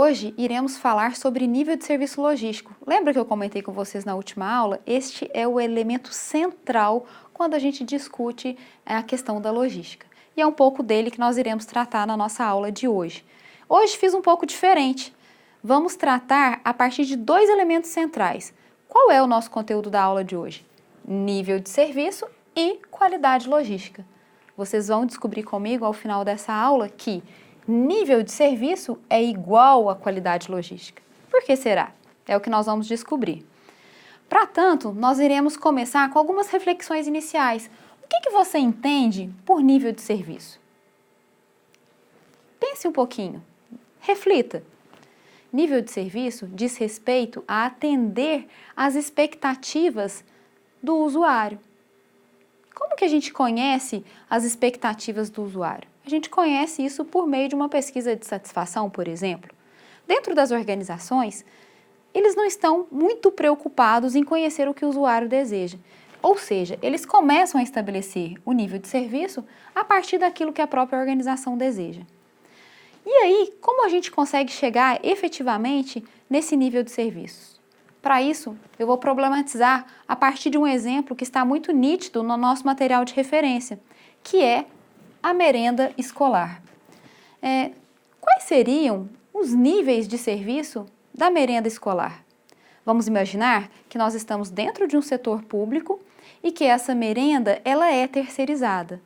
Hoje iremos falar sobre nível de serviço logístico. Lembra que eu comentei com vocês na última aula? Este é o elemento central quando a gente discute a questão da logística. E é um pouco dele que nós iremos tratar na nossa aula de hoje. Hoje fiz um pouco diferente. Vamos tratar a partir de dois elementos centrais. Qual é o nosso conteúdo da aula de hoje? Nível de serviço e qualidade logística. Vocês vão descobrir comigo ao final dessa aula que nível de serviço é igual à qualidade logística. Por que será? É o que nós vamos descobrir. Para tanto, nós iremos começar com algumas reflexões iniciais. O que você entende por nível de serviço? Pense um pouquinho, reflita. Nível de serviço diz respeito a atender às expectativas do usuário. Como que a gente conhece as expectativas do usuário? A gente conhece isso por meio de uma pesquisa de satisfação, por exemplo. Dentro das organizações, eles não estão muito preocupados em conhecer o que o usuário deseja. Ou seja, eles começam a estabelecer o nível de serviço a partir daquilo que a própria organização deseja. E aí, como a gente consegue chegar efetivamente nesse nível de serviços? Para isso, eu vou problematizar a partir de um exemplo que está muito nítido no nosso material de referência, que é a merenda escolar. Quais seriam os níveis de serviço da merenda escolar? Vamos imaginar que nós estamos dentro de um setor público e que essa merenda ela é terceirizada.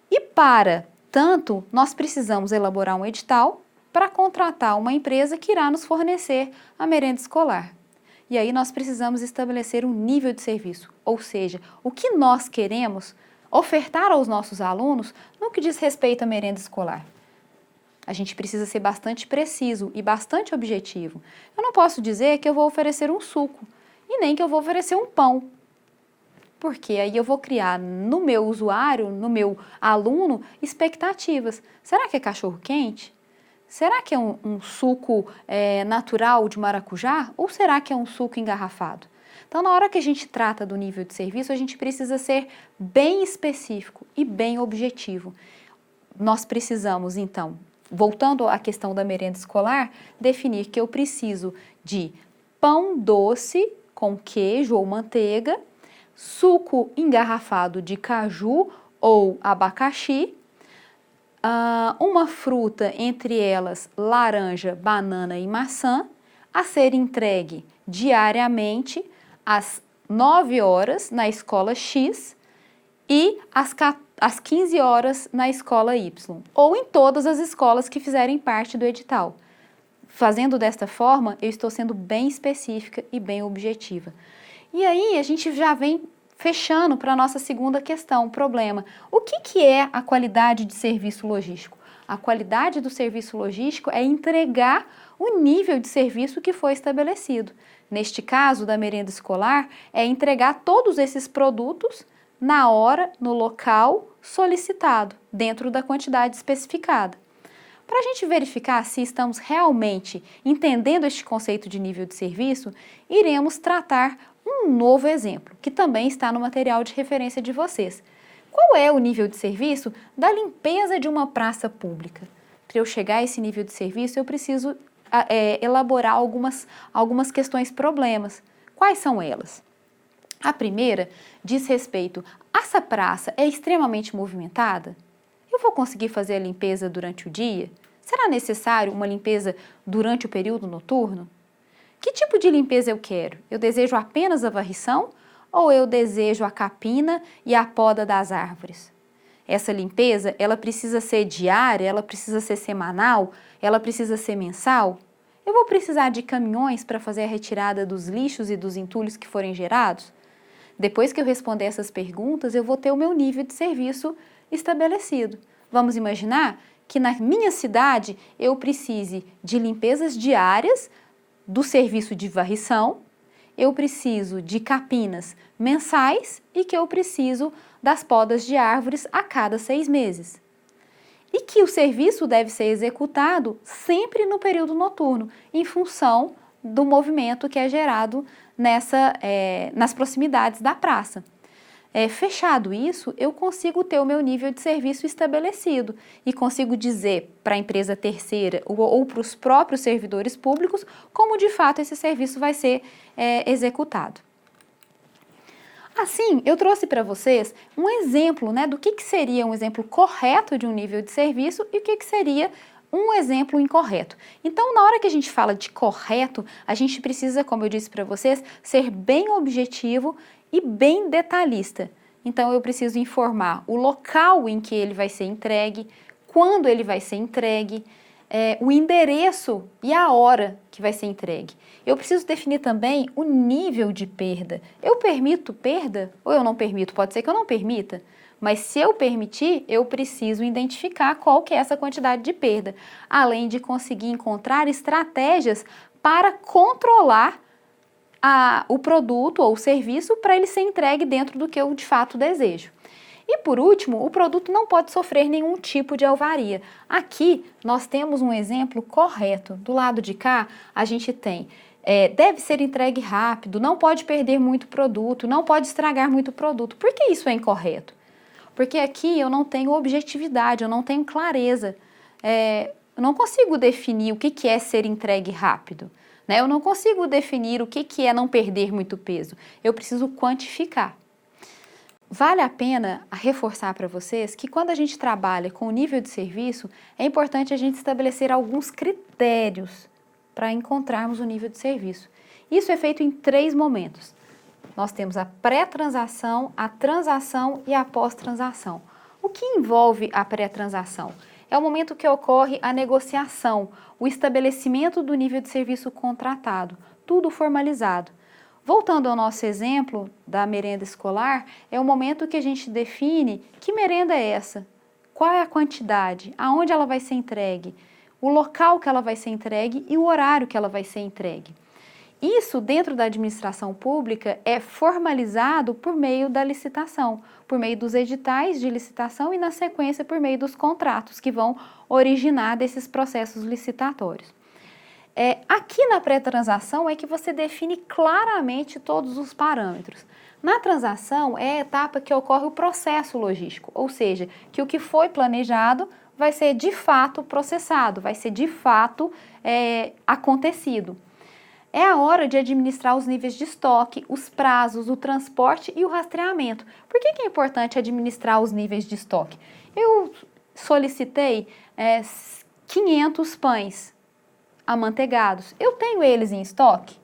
E para tanto, nós precisamos elaborar um edital para contratar uma empresa que irá nos fornecer a merenda escolar. E aí nós precisamos estabelecer um nível de serviço, ou seja, o que nós queremos ofertar aos nossos alunos no que diz respeito à merenda escolar. A gente precisa ser bastante preciso e bastante objetivo. Eu não posso dizer que eu vou oferecer um suco e nem que eu vou oferecer um pão. Porque aí eu vou criar no meu usuário, no meu aluno, expectativas. Será que é cachorro-quente? Será que é um suco natural de maracujá? Ou será que é um suco engarrafado? Então, na hora que a gente trata do nível de serviço, a gente precisa ser bem específico e bem objetivo. Nós precisamos, então, voltando à questão da merenda escolar, definir que eu preciso de pão doce com queijo ou manteiga, suco engarrafado de caju ou abacaxi, uma fruta, entre elas laranja, banana e maçã, a ser entregue diariamente às 9 horas na escola X e às 15 horas na escola Y, ou em todas as escolas que fizerem parte do edital. Fazendo desta forma, eu estou sendo bem específica e bem objetiva. E aí a gente já vem fechando para a nossa segunda questão, problema. O que é a qualidade de serviço logístico? A qualidade do serviço logístico é entregar o nível de serviço que foi estabelecido. Neste caso, da merenda escolar, é entregar todos esses produtos na hora, no local solicitado, dentro da quantidade especificada. Para a gente verificar se estamos realmente entendendo este conceito de nível de serviço, iremos tratar um novo exemplo, que também está no material de referência de vocês. Qual é o nível de serviço da limpeza de uma praça pública? Para eu chegar a esse nível de serviço, eu preciso elaborar algumas questões problemas. Quais são elas? A primeira diz respeito, essa praça é extremamente movimentada? Eu vou conseguir fazer a limpeza durante o dia? Será necessário uma limpeza durante o período noturno? Que tipo de limpeza eu quero? Eu desejo apenas a varrição ou eu desejo a capina e a poda das árvores? Essa limpeza, ela precisa ser diária, ela precisa ser semanal, ela precisa ser mensal? Eu vou precisar de caminhões para fazer a retirada dos lixos e dos entulhos que forem gerados? Depois que eu responder essas perguntas, eu vou ter o meu nível de serviço estabelecido. Vamos imaginar que na minha cidade eu precise de limpezas diárias do serviço de varrição, eu preciso de capinas mensais e que eu preciso das podas de árvores a cada 6 meses. E que o serviço deve ser executado sempre no período noturno, em função do movimento que é gerado nas proximidades da praça. Fechado isso, eu consigo ter o meu nível de serviço estabelecido e consigo dizer para a empresa terceira ou para os próprios servidores públicos como de fato esse serviço vai ser executado. Assim, eu trouxe para vocês um exemplo, né, do que seria um exemplo correto de um nível de serviço e o que seria um exemplo incorreto. Então, na hora que a gente fala de correto, a gente precisa, como eu disse para vocês, ser bem objetivo e bem detalhista. Então, eu preciso informar o local em que ele vai ser entregue, quando ele vai ser entregue, o endereço e a hora que vai ser entregue. Eu preciso definir também o nível de perda. Eu permito perda ou eu não permito? Pode ser que eu não permita, mas se eu permitir, eu preciso identificar qual que é essa quantidade de perda, além de conseguir encontrar estratégias para controlar o produto ou o serviço para ele ser entregue dentro do que eu de fato desejo. E por último, o produto não pode sofrer nenhum tipo de avaria. Aqui nós temos um exemplo correto. Do lado de cá, a gente tem deve ser entregue rápido, não pode perder muito produto, não pode estragar muito produto. Por que isso é incorreto? Porque aqui eu não tenho objetividade, eu não tenho clareza. Eu não consigo definir o que é ser entregue rápido. Eu não consigo definir o que é não perder muito peso. Eu preciso quantificar. Vale a pena reforçar para vocês que quando a gente trabalha com o nível de serviço, é importante a gente estabelecer alguns critérios para encontrarmos o nível de serviço. Isso é feito em 3 momentos. Nós temos a pré-transação, a transação e a pós-transação. O que envolve a pré-transação? É o momento que ocorre a negociação, o estabelecimento do nível de serviço contratado, tudo formalizado. Voltando ao nosso exemplo da merenda escolar, é o momento que a gente define que merenda é essa, qual é a quantidade, aonde ela vai ser entregue, o local que ela vai ser entregue e o horário que ela vai ser entregue. Isso, dentro da administração pública, é formalizado por meio da licitação, por meio dos editais de licitação e, na sequência, por meio dos contratos que vão originar desses processos licitatórios. Aqui na pré-transação é que você define claramente todos os parâmetros. Na transação é a etapa que ocorre o processo logístico, ou seja, que o que foi planejado vai ser de fato processado, vai ser de fato acontecido. É a hora de administrar os níveis de estoque, os prazos, o transporte e o rastreamento. Por que é importante administrar os níveis de estoque? Eu solicitei 500 pães amanteigados. Eu tenho eles em estoque?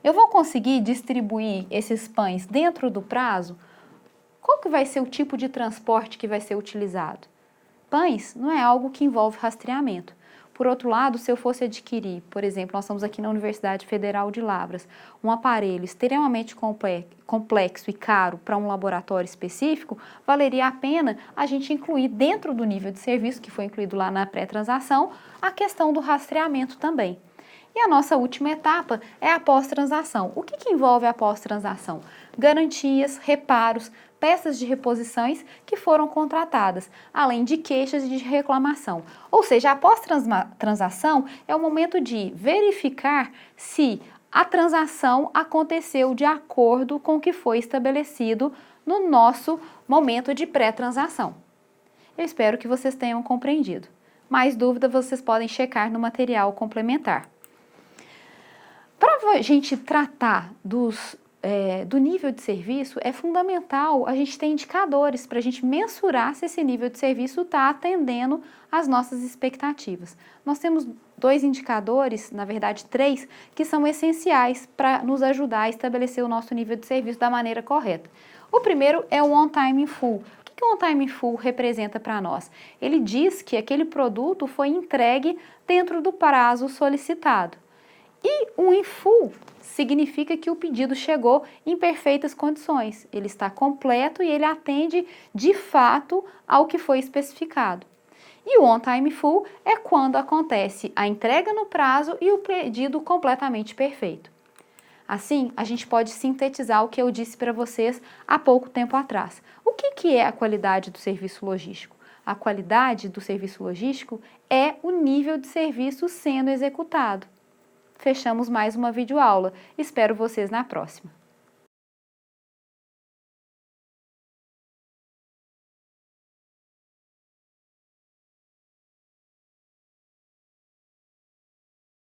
Eu vou conseguir distribuir esses pães dentro do prazo? Qual que vai ser o tipo de transporte que vai ser utilizado? Pães não é algo que envolve rastreamento. Por outro lado, se eu fosse adquirir, por exemplo, nós estamos aqui na Universidade Federal de Lavras, um aparelho extremamente complexo e caro para um laboratório específico, valeria a pena a gente incluir dentro do nível de serviço, que foi incluído lá na pré-transação, a questão do rastreamento também. E a nossa última etapa é a pós-transação. O que envolve a pós-transação? Garantias, reparos, peças de reposições que foram contratadas, além de queixas e de reclamação. Ou seja, a pós-transação é o momento de verificar se a transação aconteceu de acordo com o que foi estabelecido no nosso momento de pré-transação. Eu espero que vocês tenham compreendido. Mais dúvidas vocês podem checar no material complementar. Para a gente tratar do nível de serviço, é fundamental a gente ter indicadores para a gente mensurar se esse nível de serviço está atendendo às nossas expectativas. Nós temos 2 indicadores, na verdade 3, que são essenciais para nos ajudar a estabelecer o nosso nível de serviço da maneira correta. O primeiro é o On Time in Full. O que o On Time in Full representa para nós? Ele diz que aquele produto foi entregue dentro do prazo solicitado. E o in full significa que o pedido chegou em perfeitas condições. Ele está completo e ele atende de fato ao que foi especificado. E o on time full é quando acontece a entrega no prazo e o pedido completamente perfeito. Assim, a gente pode sintetizar o que eu disse para vocês há pouco tempo atrás. O que é a qualidade do serviço logístico? A qualidade do serviço logístico é o nível de serviço sendo executado. Fechamos mais uma videoaula. Espero vocês na próxima.